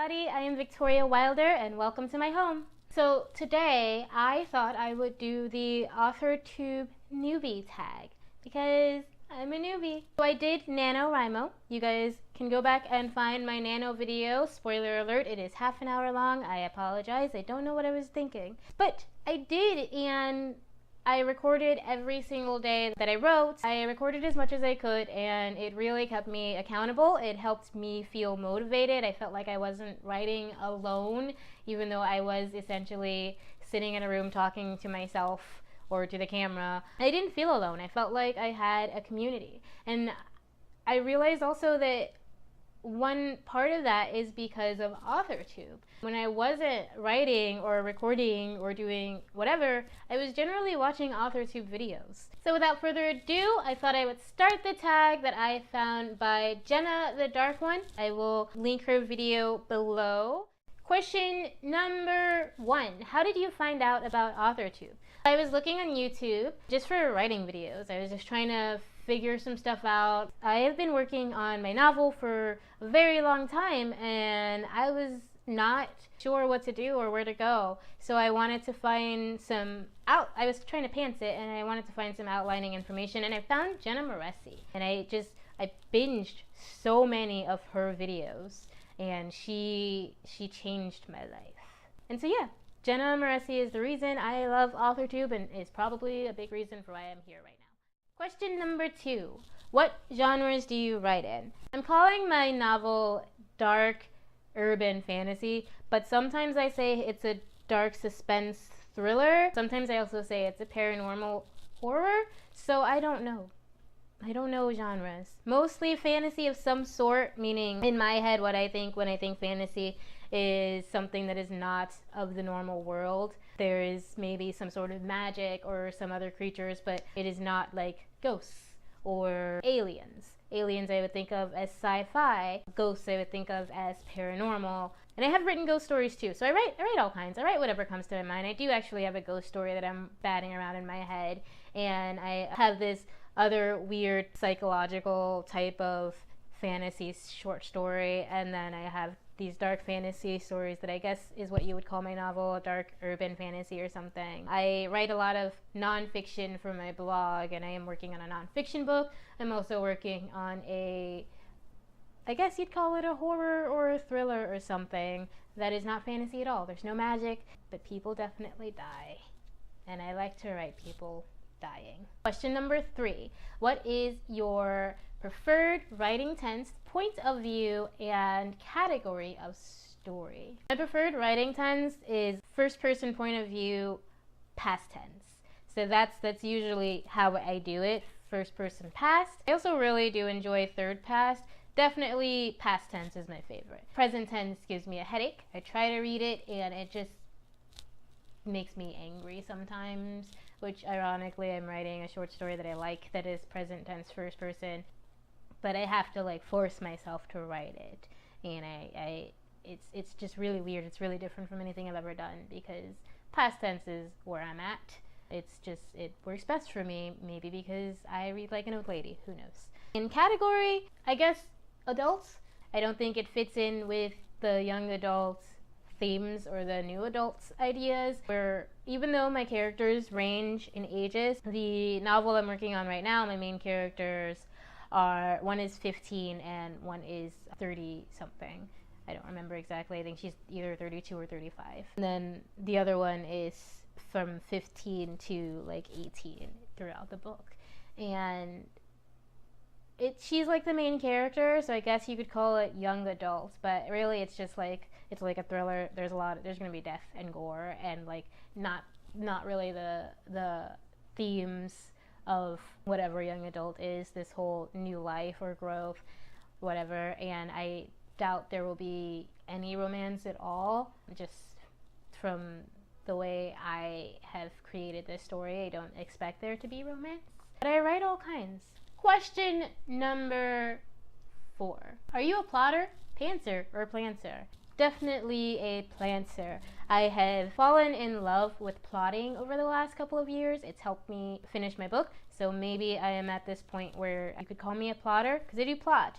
everybody, I am Victoria Wilder and welcome to my home. So today I thought I would do the Authortube Newbie Tag because I'm a newbie. So I did NaNoWriMo. You guys can go back and find my Nano video. Spoiler alert, it is half an hour long. I apologize, I don't know what I was thinking. But I did, and I recorded every single day that I wrote. I recorded as much as I could, and it really kept me accountable. It helped me feel motivated. I felt like I wasn't writing alone, even though I was essentially sitting in a room talking to myself or to the camera. I didn't feel alone. I felt like I had a community. And I realized also that one part of that is because of Authortube. When I wasn't writing or recording or doing whatever, I was generally watching Authortube videos. So without further ado, I thought I would start the tag that I found by Jenna the Dark One. I will link her video below. Question number 1. How did you find out about Authortube? I was looking on YouTube just for writing videos. I was just trying to figure some stuff out. I have been working on my novel for a very long time, and I was not sure what to do or where to go. So I wanted to find I was trying to pants it, and I wanted to find some outlining information, and I found Jenna Moreci. And I binged so many of her videos, and she changed my life. And so yeah, Jenna Moreci is the reason I love Authortube, and is probably a big reason for why I'm here right now. Question number 2. What genres do you write in? I'm calling my novel dark urban fantasy, but sometimes I say it's a dark suspense thriller. Sometimes I also say it's a paranormal horror, so I don't know. I don't know genres. Mostly fantasy of some sort, meaning in my head what I think when I think fantasy is something that is not of the normal world. There is maybe some sort of magic or some other creatures, but it is not like ghosts or aliens. Aliens I would think of as sci-fi. Ghosts I would think of as paranormal. And I have written ghost stories too, so I write all kinds. I write whatever comes to my mind. I do actually have a ghost story that I'm batting around in my head, and I have this other weird psychological type of fantasy short story, and then I have these dark fantasy stories that I guess is what you would call my novel, dark urban fantasy or something. I write a lot of nonfiction for my blog, and I am working on a nonfiction book. I'm also working on I guess you'd call it a horror or a thriller or something that is not fantasy at all. There's no magic, but people definitely die. And I like to write people dying. Question number 3. What is your preferred writing tense, point of view, and category of story? My preferred writing tense is first person point of view, past tense. So that's usually how I do it, first person past. I also really do enjoy third past. Definitely past tense is my favorite. Present tense gives me a headache. I try to read it and it just makes me angry sometimes, which ironically I'm writing a short story that I like that is present tense first person, but I have to like force myself to write it, and it's just really weird. It's really different from anything I've ever done because past tense is where I'm at. It works best for me, maybe because I read like an old lady, who knows. In category, I guess adults. I don't think it fits in with the young adults themes or the new adults ideas, where even though my characters range in ages, the novel I'm working on right now, my main characters are, one is 15 and one is 30 something. I don't remember exactly. I think she's either 32 or 35. And then the other one is from 15 to like 18 throughout the book. And she's like the main character, so I guess you could call it young adults, but really it's just like, it's like a thriller. There's gonna be death and gore and like not really the themes of whatever young adult is, this whole new life or growth, whatever. And I doubt there will be any romance at all, just from the way I have created this story. I don't expect there to be romance, but I write all kinds. Question number 4. Are you a plotter, pantser, or plantser? Definitely a plantser. I have fallen in love with plotting over the last couple of years. It's helped me finish my book, so maybe I am at this point where you could call me a plotter, because I do plot.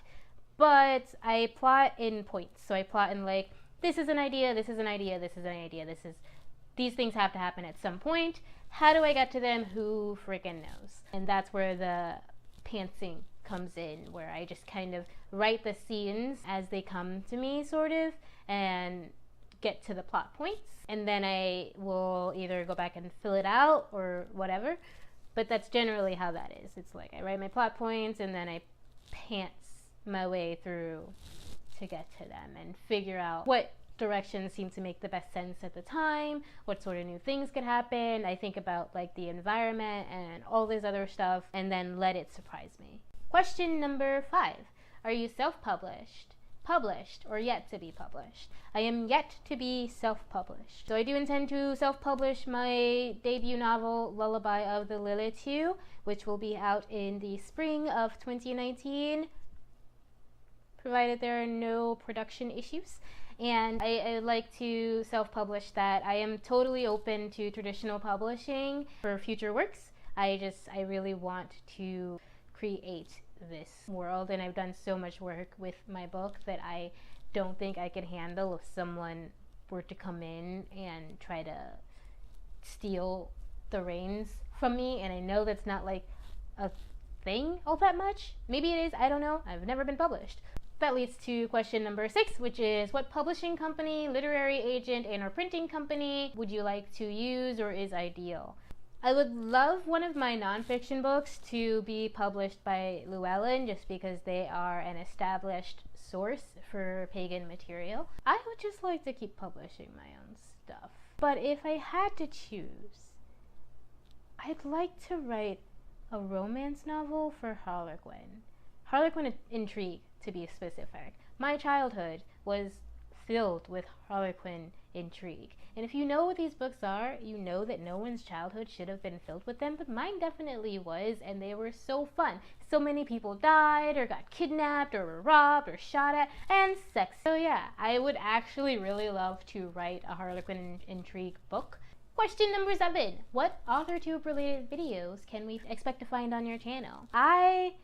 But I plot in points, so I plot in like this is an idea, this is an idea, this is an idea, these things have to happen at some point. How do I get to them? Who freaking knows? And that's where the pantsing comes in, where I just kind of write the scenes as they come to me, sort of, and get to the plot points. And then I will either go back and fill it out or whatever. But that's generally how that is. It's like I write my plot points and then I pants my way through to get to them and figure out what directions seem to make the best sense at the time, what sort of new things could happen. I think about like the environment and all this other stuff, and then let it surprise me. Question number 5. Are you self-published, published, or yet to be published? I am yet to be self-published. So I do intend to self-publish my debut novel, Lullaby of the Lilith, which will be out in the spring of 2019, provided there are no production issues. And I like to self-publish that. I am totally open to traditional publishing for future works. I really want to create this world, and I've done so much work with my book that I don't think I could handle if someone were to come in and try to steal the reins from me. And I know that's not like a thing all that much. Maybe it is, I don't know. I've never been published. That leads to question number 6, which is what publishing company, literary agent, and or printing company would you like to use or is ideal? I would love one of my nonfiction books to be published by Llewellyn, just because they are an established source for pagan material. I would just like to keep publishing my own stuff. But if I had to choose, I'd like to write a romance novel for Harlequin. Harlequin intrigue, to be specific. My childhood was filled with Harlequin intrigue. And if you know what these books are, you know that no one's childhood should have been filled with them, but mine definitely was, and they were so fun. So many people died, or got kidnapped, or were robbed, or shot at, and sex. So yeah, I would actually really love to write a Harlequin intrigue book. Question number 7. What Authortube related videos can we expect to find on your channel? I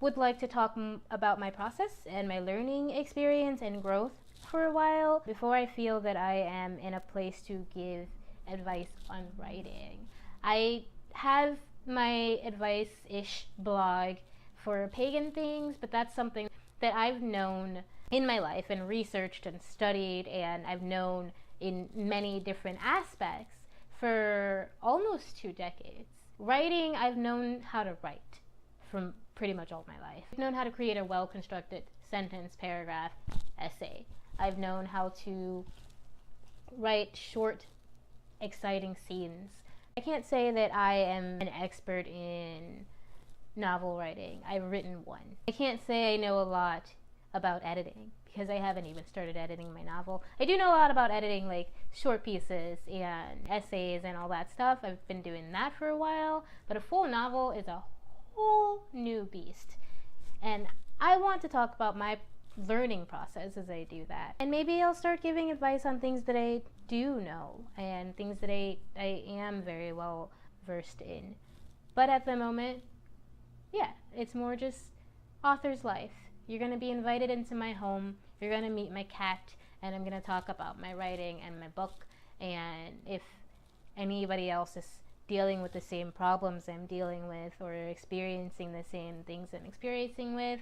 would like to talk about my process and my learning experience and growth for a while before I feel that I am in a place to give advice on writing. I have my advice-ish blog for pagan things, but that's something that I've known in my life and researched and studied, and I've known in many different aspects for almost 2 decades. Writing, I've known how to write from pretty much all my life. I've known how to create a well-constructed sentence, paragraph, essay. I've known how to write short, exciting scenes. I can't say that I am an expert in novel writing. I've written one. I can't say I know a lot about editing because I haven't even started editing my novel. I do know a lot about editing like short pieces and essays and all that stuff. I've been doing that for a while, but a full novel is a whole new beast. And I want to talk about my learning process as I do that. And maybe I'll start giving advice on things that I do know and things that I am very well versed in. But at the moment, yeah, it's more just author's life. You're going to be invited into my home, you're going to meet my cat, and I'm going to talk about my writing and my book. And if anybody else is dealing with the same problems I'm dealing with or experiencing the same things I'm experiencing with,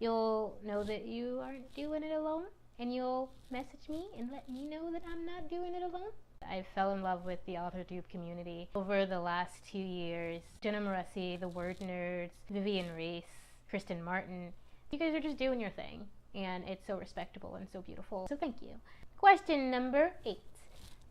you'll know that you aren't doing it alone, and you'll message me and let me know that I'm not doing it alone. I fell in love with the Authortube community over the last 2 years. Jenna Moresi, the Word Nerds, Vivian Reese, Kristen Martin. You guys are just doing your thing, and it's so respectable and so beautiful. So thank you. Question number 8.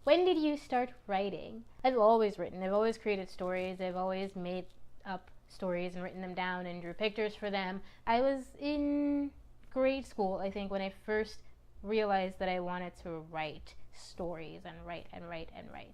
When did you start writing? I've always written. I've always created stories. I've always made up stories and written them down and drew pictures for them. I was in grade school, I think, when I first realized that I wanted to write stories and write and write and write.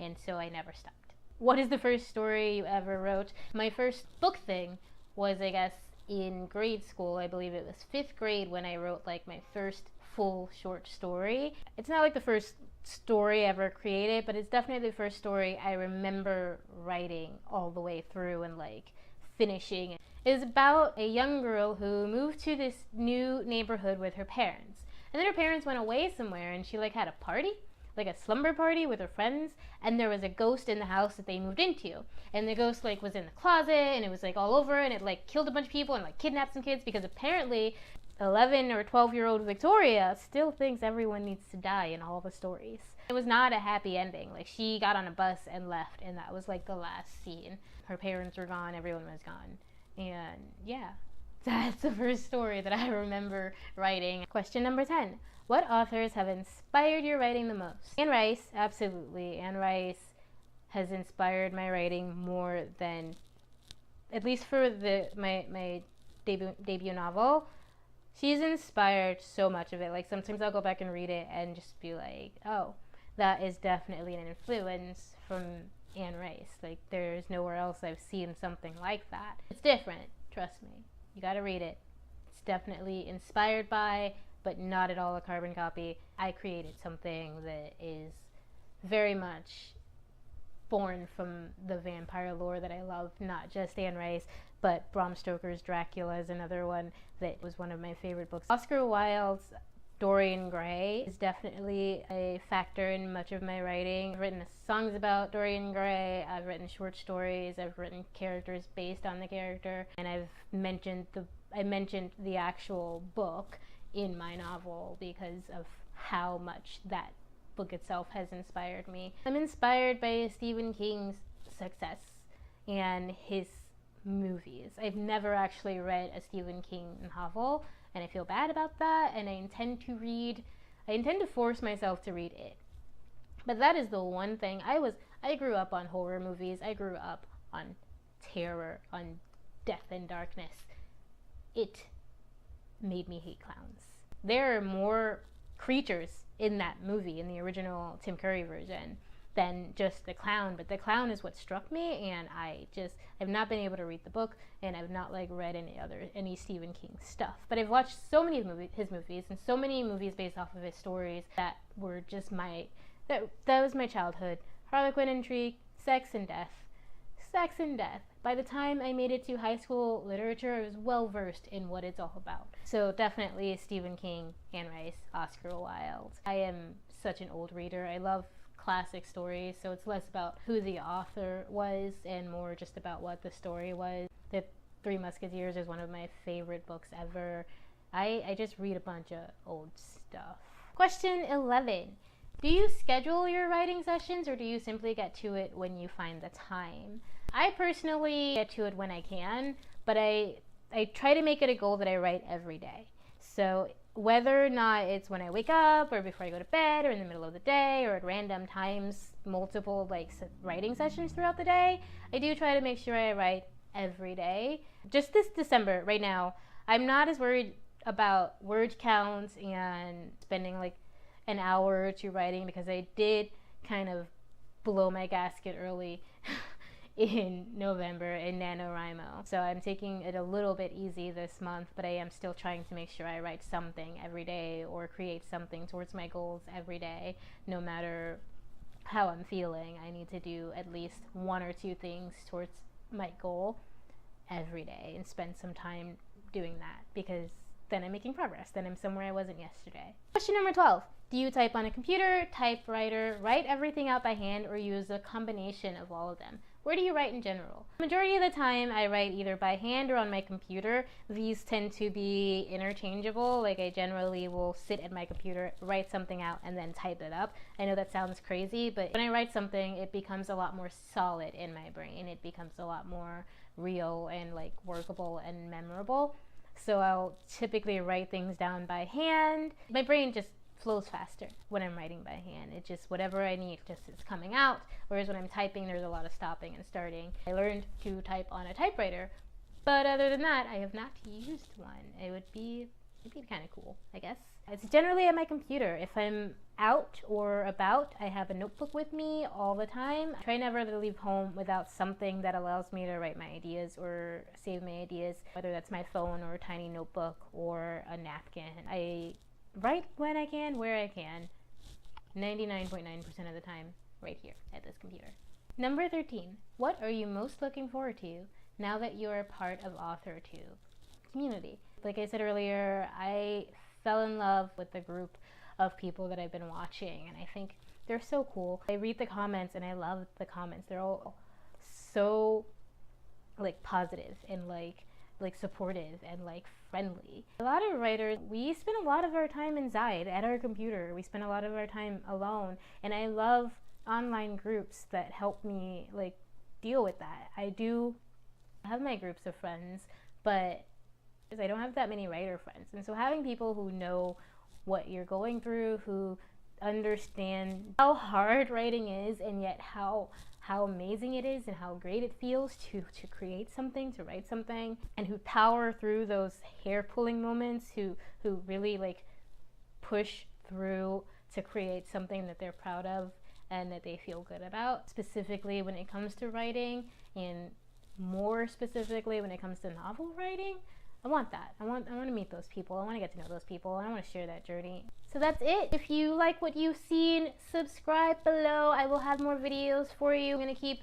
And so I never stopped. What is the first story you ever wrote? My first book thing was, I guess, in grade school. I believe it was 5th grade when I wrote like my first full short story. It's not like the first story ever created, but it's definitely the first story I remember writing all the way through and like finishing. It was about a young girl who moved to this new neighborhood with her parents. And then her parents went away somewhere, and she like had a party, like a slumber party with her friends, and there was a ghost in the house that they moved into. And the ghost like was in the closet, and it was like all over, and it like killed a bunch of people and like kidnapped some kids, because apparently 11 or 12-year-old Victoria still thinks everyone needs to die in all the stories. It was not a happy ending. Like, she got on a bus and left, and that was like the last scene. Her parents were gone, everyone was gone. And yeah, that's the first story that I remember writing. Question number 10. What authors have inspired your writing the most? Anne Rice, absolutely. Anne Rice has inspired my writing more than, at least for my debut novel. She's inspired so much of it. Like, sometimes I'll go back and read it and just be like, oh, that is definitely an influence from Anne Rice. Like, there's nowhere else I've seen something like that. It's different, trust me. You gotta read it. It's definitely inspired by, but not at all a carbon copy. I created something that is very much born from the vampire lore that I love. Not just Anne Rice, but Bram Stoker's Dracula is another one that was one of my favorite books. Oscar Wilde's Dorian Gray is definitely a factor in much of my writing. I've written songs about Dorian Gray, I've written short stories, I've written characters based on the character, and I mentioned the actual book in my novel because of how much that book itself has inspired me. I'm inspired by Stephen King's success and his movies. I've never actually read a Stephen King novel, and I feel bad about that, and I intend to force myself to read it. But that is the one thing. I grew up on horror movies. I grew up on terror, on death and darkness. It made me hate clowns. There are more creatures in that movie, in the original Tim Curry version, than just the clown, but the clown is what struck me, and I've not been able to read the book, and I've not like read any Stephen King stuff. But I've watched so many of his movies, and so many movies based off of his stories that were just that was my childhood. Harlequin Intrigue, Sex and Death. By the time I made it to high school literature, I was well versed in what it's all about. So definitely Stephen King, Anne Rice, Oscar Wilde. I am such an old reader. I love classic stories, so it's less about who the author was and more just about what the story was. The Three Musketeers is one of my favorite books ever. I just read a bunch of old stuff. Question 11. Do you schedule your writing sessions, or do you simply get to it when you find the time? I personally get to it when I can, but I try to make it a goal that I write every day. So whether or not it's when I wake up, or before I go to bed, or in the middle of the day, or at random times, multiple writing sessions throughout the day, I do try to make sure I write every day. Just this December, right now, I'm not as worried about word counts and spending like an hour or two writing, because I did kind of blow my gasket early in November in NaNoWriMo. So I'm taking it a little bit easy this month, but I am still trying to make sure I write something every day or create something towards my goals every day. No matter how I'm feeling, I need to do at least one or two things towards my goal every day and spend some time doing that, because then I'm making progress. Then I'm somewhere I wasn't yesterday. Question number 12. Do you type on a computer, typewriter, write everything out by hand, or use a combination of all of them? Where do you write in general? The majority of the time I write either by hand or on my computer. These tend to be interchangeable. Like, I generally will sit at my computer, write something out, and then type it up. I know that sounds crazy, but when I write something, it becomes a lot more solid in my brain. It becomes a lot more real and like workable and memorable. So I'll typically write things down by hand. My brain just flows faster when I'm writing by hand. It just, whatever I need just is coming out, whereas when I'm typing, there's a lot of stopping and starting. I learned to type on a typewriter, but other than that, I have not used one. It'd be kind of cool, I guess. It's generally at my computer. If I'm out or about, I have a notebook with me all the time. I try never to leave home without something that allows me to write my ideas or save my ideas, whether that's my phone or a tiny notebook or a napkin. I write when I can, where I can, 99.9% of the time, right here at this computer. Number 13. What are you most looking forward to now that you are part of Authortube community? Like I said earlier, I fell in love with the group of people that I've been watching, and I think they're so cool. I read the comments and I love the comments. They're all so like positive and like supportive and like friendly. A lot of writers, we spend a lot of our time inside at our computer. We spend a lot of our time alone, and I love online groups that help me like deal with that. I do have my groups of friends, but I don't have that many writer friends, and so having people who know what you're going through, who understand how hard writing is, and yet how amazing it is and how great it feels to create something, to write something, and who power through those hair-pulling moments, who really like push through to create something that they're proud of and that they feel good about, specifically when it comes to writing, and more specifically when it comes to novel writing. I want that. I want to meet those people. I want to get to know those people, and I want to share that journey. So that's it. If you like what you've seen, subscribe below. I will have more videos for you. I'm going to keep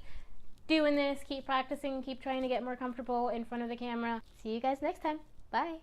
doing this, keep practicing, keep trying to get more comfortable in front of the camera. See you guys next time. Bye.